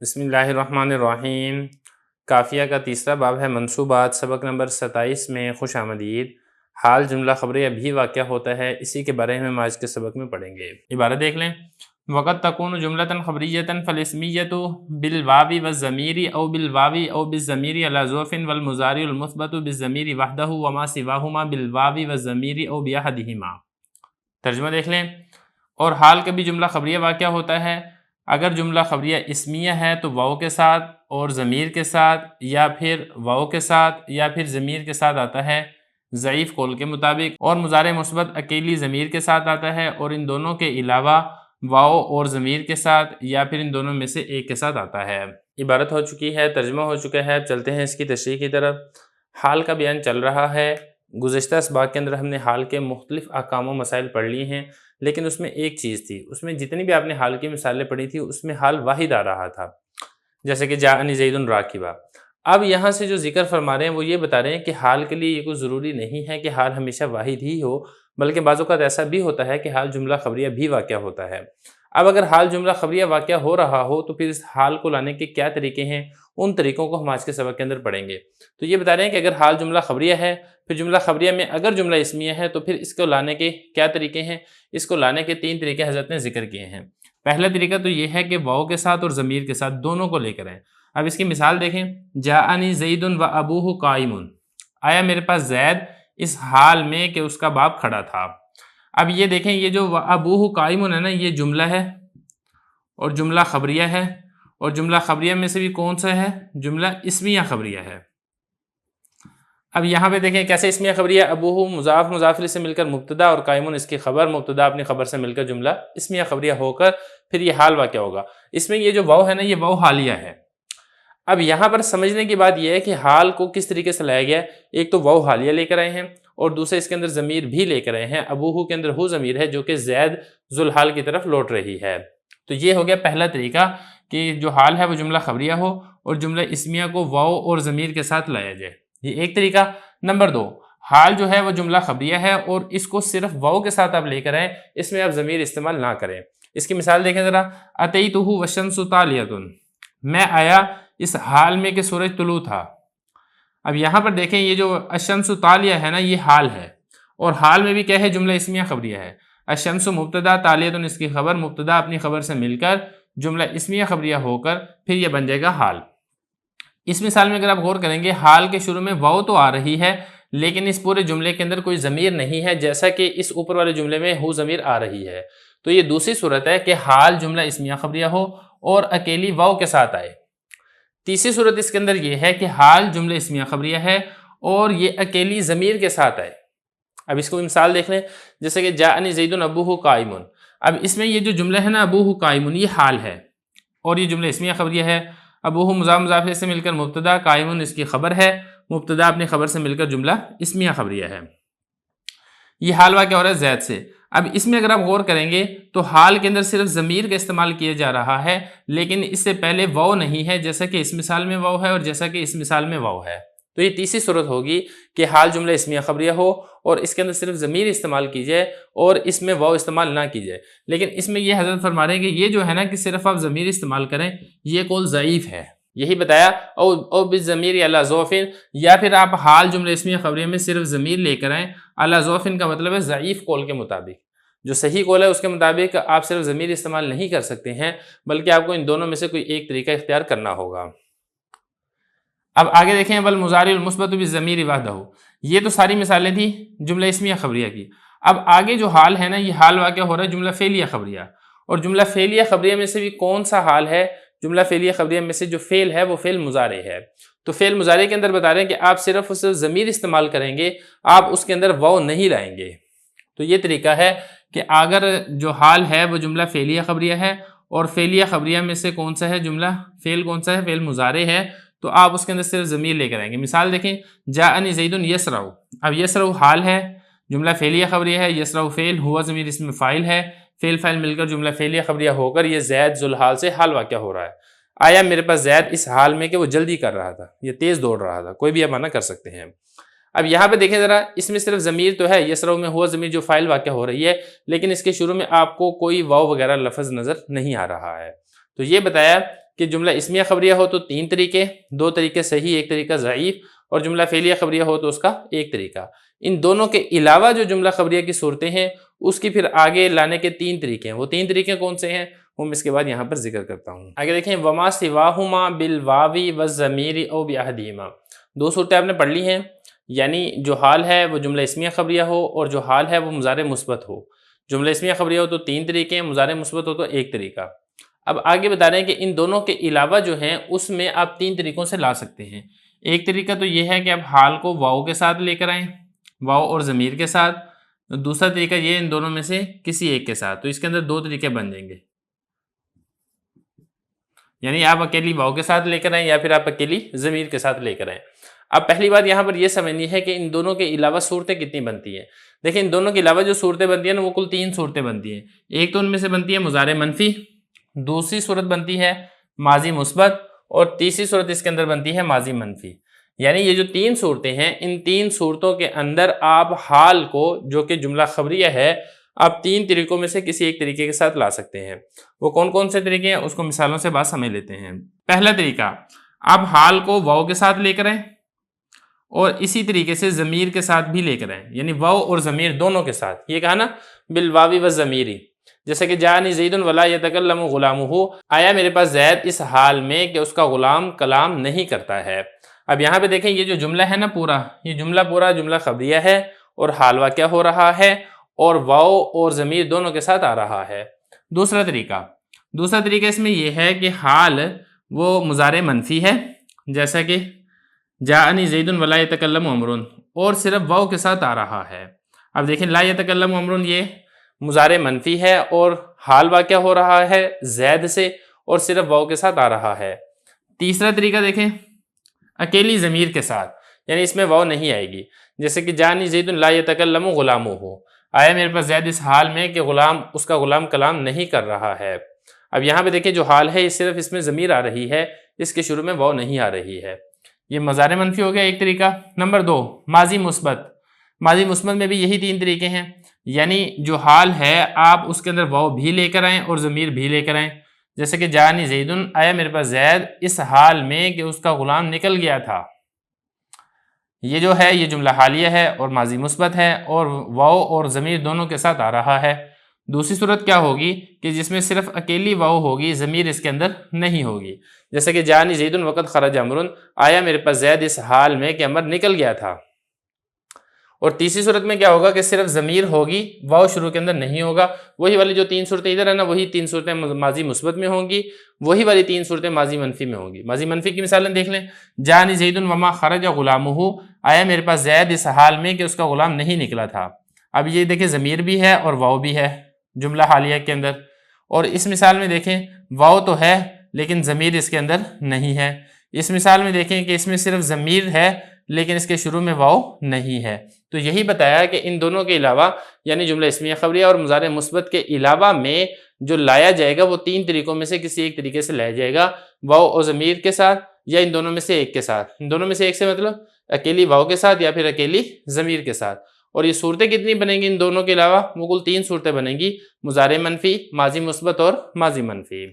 بسم اللہ الرحمن الرحیم۔ کافیہ کا تیسرا باب ہے منصوبات، سبق نمبر 27 میں خوش آمدید۔ حال جملہ خبریہ بھی واقع ہوتا ہے، اسی کے بارے میں ہم آج کے سبق میں پڑھیں گے۔ عبارت دیکھ لیں، وقت تکون جملۃ خبریۃ فالاسمیۃ بالواو والضمیر او بالواو او بالضمیر علی ظرف والمضارع المثبت بالضمیر وحدہ وما سواہما بالواو والضمیر او باحدہما۔ ترجمہ دیکھ لیں، اور حال کا بھی جملہ خبریہ واقع ہوتا ہے اگر جملہ خبریہ اسمیہ ہے تو واو کے ساتھ اور ضمیر کے ساتھ، یا پھر واو کے ساتھ یا پھر ضمیر کے ساتھ آتا ہے ضعیف قول کے مطابق، اور مضارع مثبت اکیلی ضمیر کے ساتھ آتا ہے، اور ان دونوں کے علاوہ واو اور ضمیر کے ساتھ یا پھر ان دونوں میں سے ایک کے ساتھ آتا ہے۔ عبارت ہو چکی ہے، ترجمہ ہو چکا ہے، اب چلتے ہیں اس کی تشریح کی طرف۔ حال کا بیان چل رہا ہے۔ گزشتہ اسباق کے اندر ہم نے حال کے مختلف احکام و مسائل پڑھ لی ہیں، لیکن اس میں ایک چیز تھی، اس میں جتنی بھی آپ نے حال کی مثالیں پڑھی تھی اس میں حال واحد آ رہا تھا، جیسے کہ جاءنی زید راکبا۔ اب یہاں سے جو ذکر فرما رہے ہیں وہ یہ بتا رہے ہیں کہ حال کے لیے یہ کوئی ضروری نہیں ہے کہ حال ہمیشہ واحد ہی ہو، بلکہ بعض اوقات ایسا بھی ہوتا ہے کہ حال جملہ خبریہ بھی واقع ہوتا ہے۔ اب اگر حال جملہ خبریہ واقع ہو رہا ہو تو پھر اس حال کو لانے کے کیا طریقے ہیں، ان طریقوں کو ہم آج کے سبق کے اندر پڑھیں گے۔ تو یہ بتا رہے ہیں کہ اگر حال جملہ خبریہ ہے، پھر جملہ خبریہ میں اگر جملہ اسمیہ ہے تو پھر اس کو لانے کے کیا طریقے ہیں۔ اس کو لانے کے 3 طریقے حضرت نے ذکر کیے ہیں۔ پہلا طریقہ تو یہ ہے کہ واو کے ساتھ اور ضمیر کے ساتھ دونوں کو لے کر آئیں۔ اب اس کی مثال دیکھیں، جاءنی زید و ابوہ قائم، آیا میرے پاس زید اس حال میں کہ اس کا باپ کھڑا تھا۔ اب یہ دیکھیں، یہ جو ابوہ قائم ہے نا، یہ جملہ ہے اور جملہ خبریہ ہے، اور جملہ خبریہ میں سے بھی کون سا ہے، جملہ اسمیہ خبریہ ہے۔ اب یہاں پہ دیکھیں کیسے اسمیہ خبریہ، ابوہ مضاف مضاف سے مل کر مبتدا اور قائمون اس کی خبر، مبتدا اپنی خبر سے مل کر جملہ اسمیہ خبریہ ہو کر پھر یہ حال واقع ہوگا۔ اس میں یہ جو واو ہے نا، یہ واو حالیہ ہے۔ اب یہاں پر سمجھنے کی بات یہ ہے کہ حال کو کس طریقے سے لایا گیا ہے۔ ایک تو واو حالیہ لے کر آئے ہیں، اور دوسرے اس کے اندر ضمیر بھی لے کر آئے ہیں۔ ابوہ کے اندر ہو ضمیر ہے جو کہ زید ذوالحال کی طرف لوٹ رہی ہے۔ تو یہ ہو گیا پہلا طریقہ کہ جو حال ہے وہ جملہ خبریہ ہو اور جملہ اسمیہ کو واو اور ضمیر کے ساتھ لایا جائے، یہ ایک طریقہ۔ نمبر 2، حال جو ہے وہ جملہ خبریہ ہے اور اس کو صرف واو کے ساتھ آپ لے کر آئیں، اس میں آپ ضمیر استعمال نہ کریں۔ اس کی مثال دیکھیں ذرا، اتیتہ والشمس طالیۃ، میں آیا اس حال میں کہ سورج طلوع تھا۔ اب یہاں پر دیکھیں، یہ جو الشمس طالیہ ہے نا، یہ حال ہے، اور حال میں بھی کیا ہے، جملہ اسمیہ خبریہ ہے۔ الشمس مبتدا، طالیۃ اس کی خبر، مبتدا اپنی خبر سے مل کر جملہ اسمیہ خبریہ ہو کر پھر یہ بن جائے گا حال۔ اس مثال میں اگر آپ غور کریں گے، حال کے شروع میں واو تو آ رہی ہے لیکن اس پورے جملے کے اندر کوئی ضمیر نہیں ہے، جیسا کہ اس اوپر والے جملے میں ہو ضمیر آ رہی ہے۔ تو یہ دوسری صورت ہے کہ حال جملہ اسمیہ خبریہ ہو اور اکیلی واو کے ساتھ آئے۔ تیسری صورت اس کے اندر یہ ہے کہ حال جملہ اسمیہ خبریہ ہے اور یہ اکیلی ضمیر کے ساتھ آئے۔ اب اس کو مثال دیکھ لیں، جیسے کہ جاءنی زید ابوہ قائم۔ اب اس میں یہ جو جملہ ہے نا، ابوہ قائم، یہ حال ہے اور یہ جملہ اسمیہ خبریہ ہے۔ ابوہ مضاف مضاف سے مل کر مبتدا، قائم اس کی خبر ہے، مبتدا اپنی خبر سے مل کر جملہ اسمیہ خبریہ ہے۔ یہ حال واقع ہو رہا ہے زید سے۔ اب اس میں اگر آپ غور کریں گے تو حال کے اندر صرف ضمیر کا استعمال کیا جا رہا ہے، لیکن اس سے پہلے واو نہیں ہے، جیسا کہ اس مثال میں واو ہے اور جیسا کہ اس مثال میں واو ہے۔ تو یہ تیسری صورت ہوگی کہ حال جملہ اسمیہ خبریہ ہو اور اس کے اندر صرف ضمیر استعمال کی جائے اور اس میں واو استعمال نہ کی جائے۔ لیکن اس میں یہ حضرت فرما رہے ہیں کہ یہ جو ہے نا کہ صرف آپ ضمیر استعمال کریں، یہ قول ضعیف ہے۔ یہی بتایا، او بالضمیر علی ظرف، یا پھر آپ حال جملہ اسمیہ خبریہ میں صرف ضمیر لے کر آئیں۔ علی ظرف کا مطلب ہے ضعیف قول کے مطابق، جو صحیح قول ہے اس کے مطابق آپ صرف ضمیر استعمال نہیں کر سکتے ہیں، بلکہ آپ کو ان دونوں میں سے کوئی ایک طریقہ اختیار کرنا ہوگا۔ اب آگے دیکھیں، والمضارع المثبت بالضمیر وحدہ، یہ تو ساری مثالیں تھیں جملہ اسمیہ خبریہ کی۔ اب آگے جو حال ہے نا، یہ حال واقع ہو رہا ہے جملہ فعلیہ خبریہ، اور جملہ فعلیہ خبریہ میں سے بھی کون سا حال ہے، جملہ فعلیہ خبریہ میں سے جو فعل ہے وہ فعل مضارع ہے۔ تو فعل مضارع کے اندر بتا رہے ہیں کہ آپ صرف ضمیر استعمال کریں گے، آپ اس کے اندر واو نہیں لائیں گے۔ تو یہ طریقہ ہے کہ اگر جو حال ہے وہ جملہ فعلیہ خبریہ ہے اور فعلیہ خبریہ میں سے کون سا ہے، جملہ فعل کون سا ہے، فعل مضارع ہے، تو آپ اس کے اندر صرف ضمیر لے کر آئیں گے۔ مثال دیکھیں، جاءنی زید یسرع، اب یسرع حال ہے، جملہ فعلیہ خبریہ ہے، یسرع فعل، ہوا ضمیر اس میں فاعل ہے، فعل فاعل مل کر جملہ فعلیہ خبریہ ہو کر یہ زید ذوالحال سے حال واقع ہو رہا ہے۔ آیا میرے پاس زید اس حال میں کہ وہ جلدی کر رہا تھا، یہ تیز دوڑ رہا تھا، کوئی بھی آپ معنی کر سکتے ہیں۔ اب یہاں پہ دیکھیں ذرا، اس میں صرف ضمیر تو ہے، یسرع میں ہوا ضمیر جو فاعل واقع ہو رہی ہے، لیکن اس کے شروع میں آپ کو کوئی واو وغیرہ لفظ نظر نہیں آ رہا ہے۔ تو یہ بتایا کہ جملہ اسمیہ خبریہ ہو تو 3 طریقے، 2 طریقے صحیح، 1 طریقہ ضعیف، اور جملہ فعلیہ خبریہ ہو تو اس کا 1 طریقہ۔ ان دونوں کے علاوہ جو جملہ خبریہ کی صورتیں ہیں اس کی پھر آگے لانے کے 3 طریقے ہیں۔ وہ 3 طریقے کون سے ہیں وہ میں اس کے بعد یہاں پر ذکر کرتا ہوں۔ آگے دیکھیں وما سواہما بالواوی والضمیر او باحدہما، 2 صورتیں آپ نے پڑھ لی ہیں، یعنی جو حال ہے وہ جملہ اسمیہ خبریہ ہو اور جو حال ہے وہ مضارع مثبت ہو۔ جملہ اسمیہ خبریہ ہو تو 3 طریقے ہیں، مضارع مثبت ہو تو 1 طریقہ۔ اب آگے بتا رہے ہیں کہ ان دونوں کے علاوہ جو ہیں اس میں آپ 3 طریقوں سے لا سکتے ہیں۔ ایک طریقہ تو یہ ہے کہ آپ حال کو واو کے ساتھ لے کر آئیں، واو اور ضمیر کے ساتھ۔ دوسرا طریقہ یہ ان دونوں میں سے کسی ایک کے ساتھ، تو اس کے اندر 2 طریقے بن جائیں گے، یعنی آپ اکیلی واو کے ساتھ لے کر آئیں یا پھر آپ اکیلی ضمیر کے ساتھ لے کر آئیں۔ اب پہلی بات یہاں پر یہ سمجھنی ہے کہ ان دونوں کے علاوہ صورتیں کتنی بنتی ہیں۔ دیکھیں ان دونوں کے علاوہ جو صورتیں بنتی ہیں نا وہ کل 3 صورتیں بنتی ہیں۔ ایک تو ان میں سے بنتی ہے مضارع منفی، دوسری صورت بنتی ہے ماضی مثبت، اور تیسری صورت اس کے اندر بنتی ہے ماضی منفی۔ یعنی یہ جو 3 صورتیں ہیں ان 3 صورتوں کے اندر آپ حال کو جو کہ جملہ خبریہ ہے آپ 3 طریقوں میں سے کسی ایک طریقے کے ساتھ لا سکتے ہیں۔ وہ کون کون سے طریقے ہیں اس کو مثالوں سے بات سمجھ لیتے ہیں۔ پہلا طریقہ، آپ حال کو واو کے ساتھ لے کر آئیں اور اسی طریقے سے ضمیر کے ساتھ بھی لے کر آئیں، یعنی واو اور ضمیر دونوں کے ساتھ۔ یہ کہا نا بالواوی والضمیری، جیسے کہ جانی زید ولا یتکلم غلامہ، آیا میرے پاس زید اس حال میں کہ اس کا غلام کلام نہیں کرتا ہے۔ اب یہاں پہ دیکھیں یہ جو جملہ ہے نا پورا، یہ جملہ خبریہ ہے اور حال واقعہ ہو رہا ہے اور واو اور ضمیر دونوں کے ساتھ آ رہا ہے۔ دوسرا طریقہ اس میں یہ ہے کہ حال وہ مضارع منفی ہے، جیسا کہ جاءنی زید ولا یتکلم عمر، اور صرف واو کے ساتھ آ رہا ہے۔ اب دیکھیں لا یتکلم عمر یہ مضارع منفی ہے اور حال واقعہ ہو رہا ہے زید سے اور صرف واو کے ساتھ آ رہا ہے۔ تیسرا طریقہ دیکھیں اکیلی ضمیر کے ساتھ، یعنی اس میں واو نہیں آئے گی، جیسے کہ جانی زید لا یتکلم غلامہ، آیا میرے پاس زید اس حال میں کہ اس کا غلام کلام نہیں کر رہا ہے۔ اب یہاں پہ دیکھیں جو حال ہے صرف اس میں ضمیر آ رہی ہے، اس کے شروع میں واو نہیں آ رہی ہے۔ یہ مضارع منفی ہو گیا ایک طریقہ۔ نمبر 2 ماضی مثبت میں بھی یہی 3 طریقے ہیں، یعنی جو حال ہے آپ اس کے اندر واو بھی لے کر آئیں اور ضمیر بھی لے کر آئیں، جیسے کہ جانی زیدن، آیا میرے پاس زید اس حال میں کہ اس کا غلام نکل گیا تھا۔ یہ جو ہے یہ جملہ حالیہ ہے اور ماضی مثبت ہے اور واو اور ضمیر دونوں کے ساتھ آ رہا ہے۔ دوسری صورت کیا ہوگی کہ جس میں صرف اکیلی واو ہوگی، ضمیر اس کے اندر نہیں ہوگی، جیسے کہ جانی زیدن وقت خرج عمر، آیا میرے پاس زید اس حال میں کہ عمر نکل گیا تھا۔ اور تیسری صورت میں کیا ہوگا کہ صرف ضمیر ہوگی، واو شروع کے اندر نہیں ہوگا۔ وہی والی جو 3 صورتیں ادھر ہے نا، وہی 3 صورتیں ماضی مثبت میں ہوں گی، وہی والی 3 صورتیں ماضی منفی میں ہوں گی۔ ماضی منفی کی مثالیں دیکھ لیں، جانی زید وما خرج غلامہ، آیا میرے پاس زید اس حال میں کہ اس کا غلام نہیں نکلا تھا۔ اب یہ دیکھیں ضمیر بھی ہے اور واو بھی ہے جملہ حالیہ کے اندر، اور اس مثال میں دیکھیں واو تو ہے لیکن ضمیر اس کے اندر نہیں ہے۔ اس مثال میں دیکھیں کہ اس میں صرف ضمیر ہے لیکن اس کے شروع میں واو نہیں ہے۔ تو یہی بتایا کہ ان دونوں کے علاوہ، یعنی جملہ اسمیہ خبریہ اور مضارع مثبت کے علاوہ میں جو لایا جائے گا وہ 3 طریقوں میں سے کسی ایک طریقے سے لایا جائے گا، واو اور ضمیر کے ساتھ یا ان دونوں میں سے ایک کے ساتھ۔ ان دونوں میں سے ایک سے مطلب اکیلی واو کے ساتھ یا پھر اکیلی ضمیر کے ساتھ۔ اور یہ صورتیں کتنی بنیں گی ان دونوں کے علاوہ؟ وہ کل 3 صورتیں بنیں گی، مضارع منفی، ماضی مثبت اور ماضی منفی۔